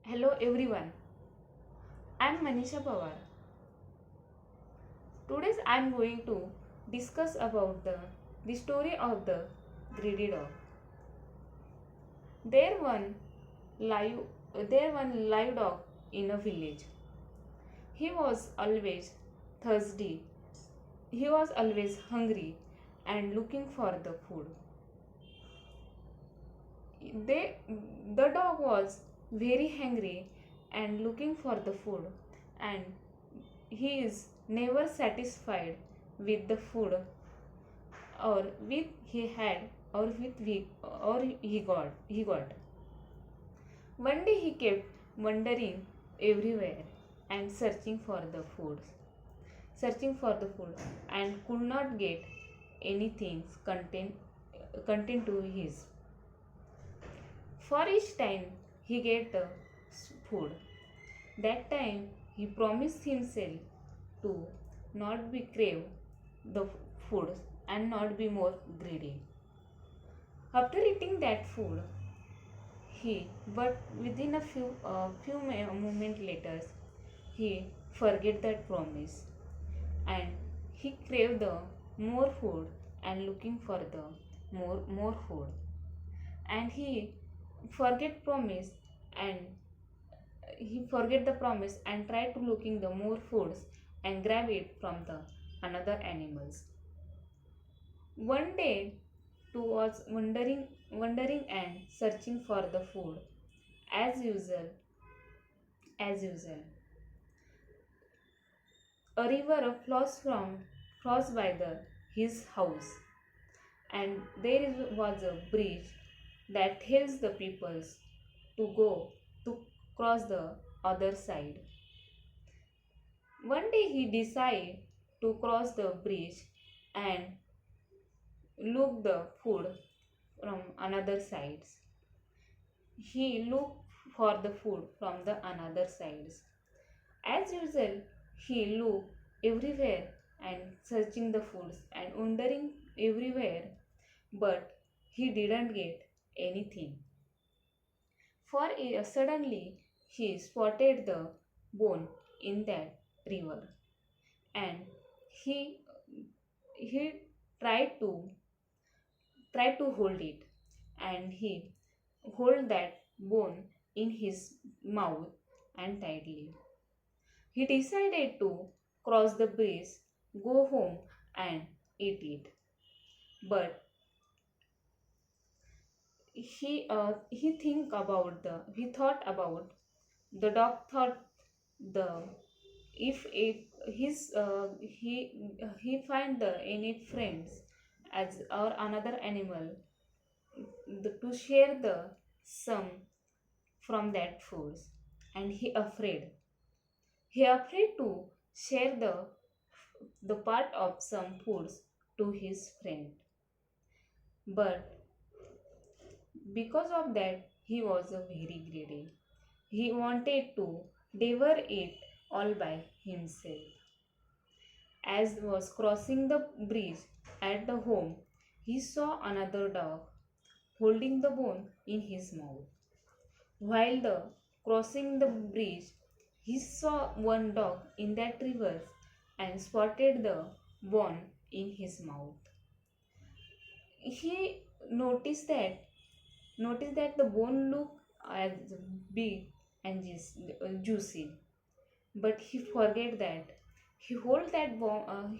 Hello everyone, I am Manisha Pawar. Today I am going to discuss about the story of the greedy dog. There one live there one live dog in a village. He was always thirsty. He was always hungry and looking for the food. They, the dog was very hungry and looking for the food, and he is never satisfied with the food or with he had or he got. One day he kept wandering everywhere and searching for the food and could not get anything content to his. For each time he get the food, that time he promised himself to not be crave the food and not be more greedy. After eating that food, but within a few moment later, he forget that promise and he craved the more food and looking for the more food, and forget promise and he forget the promise and try to looking the more foods and grab it from the another animals. One day two was wandering and searching for the food as usual. A river flows by his house, and was a bridge that helps the peoples to cross the other side. One day he decided to cross the bridge and look the food from another sides. He looked for the food from the another sides. As usual, he looked everywhere and searching the foods and wandering everywhere, but he didn't get anything. Suddenly he spotted the bone in that river, and he he tried to hold it, and he hold that bone in his mouth and tightly. He decided to cross the bridge, go home and eat it. But he thought about the dog thought the if it his he find the any friends as or another animal to share the some from that foods, and he afraid to share the part of some foods to his friend. But because of that, he was a very greedy. He wanted to devour it all by himself. As was crossing the bridge at the home, he saw another dog holding the bone in his mouth. While the crossing the bridge, he saw one dog in that river and spotted the bone in his mouth. He noticed that the bone looked as big and juicy, but he forget that he hold that bone.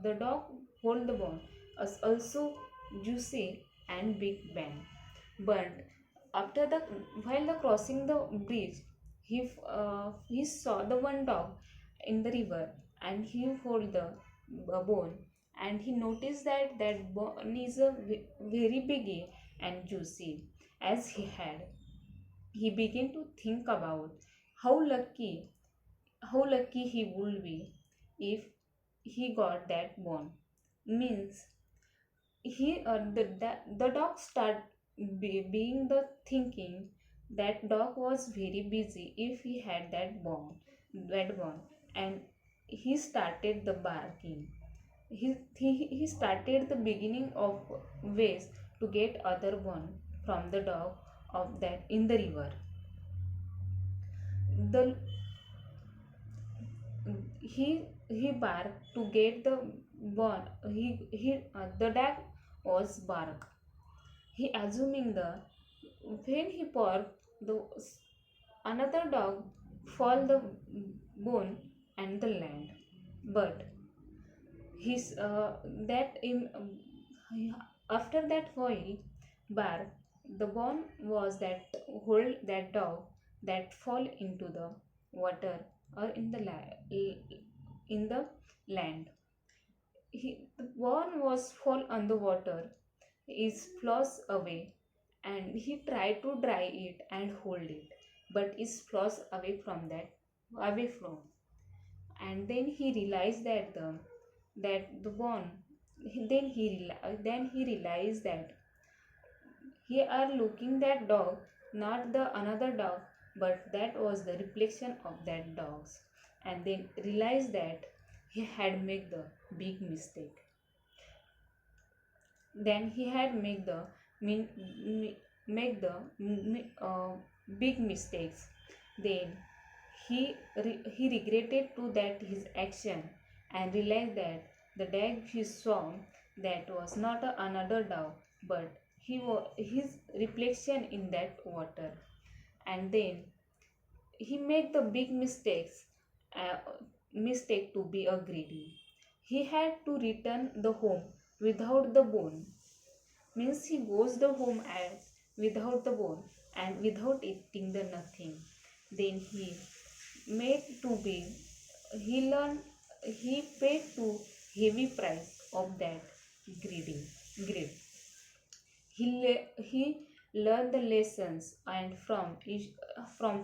The dog hold the bone as also juicy and big bang. But after the while the crossing the bridge, he saw the one dog in the river, and he hold the bone, and he noticed that that bone is a very big and juicy as he had. He began to think about how lucky how lucky he would be if he got that bone. Means the dog start being the thinking that dog was very busy if he had that bone, and he started the barking. He started the beginning of ways to get other one from the dog of that in the river. the he barked to get the bone. The dog was bark. He assuming the when he barked the another dog fall the bone and the land. But his that in after that while bark the bone was that hold that dog that fall into the water or in the in the land. The bone was fall on the water is flows away and he tried to dry it and hold it but it flows away from that away from and then he realized that the bone then he realized that he are looking that dog not the another dog but that was the reflection of that dogs and then realized that he had made the big mistake. Then he had made the min, mi- make the big mistakes. Then he regretted to that his action and realized that the dog he saw that was not another dog but he was his reflection in that water. And then he made the big uh, mistake to be a greedy. He had to return the home without the bone. Means he goes the home as without the bone and without eating the nothing. Then he made to be he learned he paid to heavy price of that greedy greed. He learned the lessons and from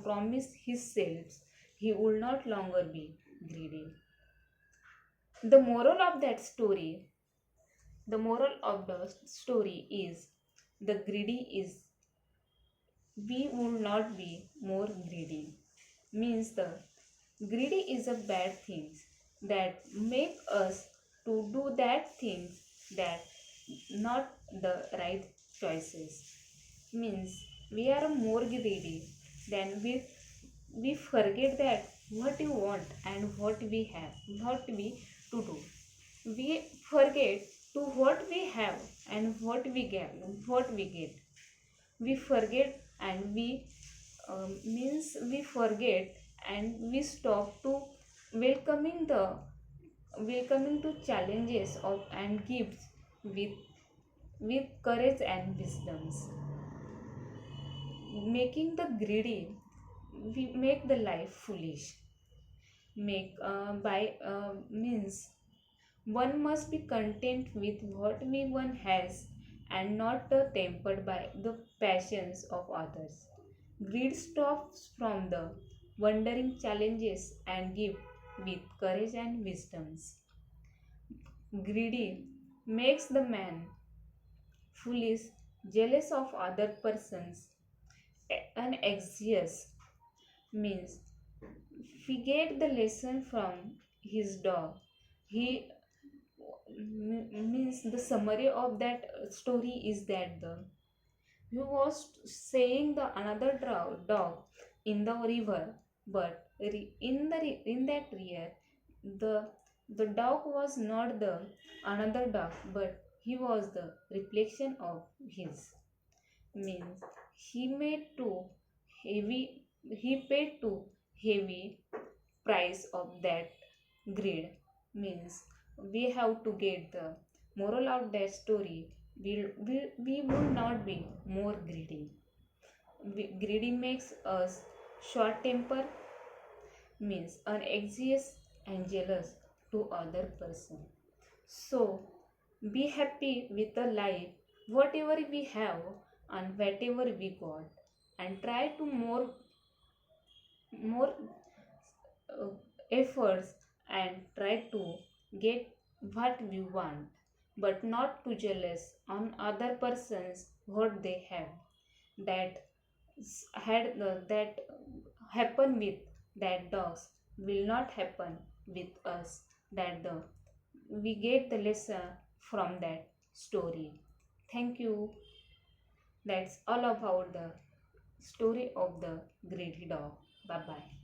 promise himself he would not longer be greedy. The moral of that story, the moral of the story is the greedy is we would not be more greedy. Means the greedy is a bad thing that make us to do that things that not the right choices. Means we are more greedy than we forget that what you want and what we have what we to do. We forget to what we have and what we get. We forget and we forget and we stop to welcoming the welcoming to challenges of and gifts with courage and wisdoms. Making the greedy we make the life foolish. Make by means one must be content with what we one has and not tempered by the passions of others. Greed stops from the wandering challenges and give with courage and wisdoms. Greedy makes the man foolish, jealous of other persons, and anxious. Means we get the lesson from his dog. He means the summary of that story is that the he was saying the another dog in the river but in that river the the dog was not the another dog but he was the reflection of his. Means he made too heavy he paid too heavy price of that greed. Means we have to get the moral of that story. We would not be more greedy. Greedy makes us short temper. Means anxious and jealous to other person. So be happy with the life whatever we have and whatever we got and try to more uh, efforts and try to get what we want but not to jealous on other persons what they have that that happen with that dogs will not happen with us that the we get the lesson from that story. Thank you. That's all about the story of the greedy dog. Bye bye.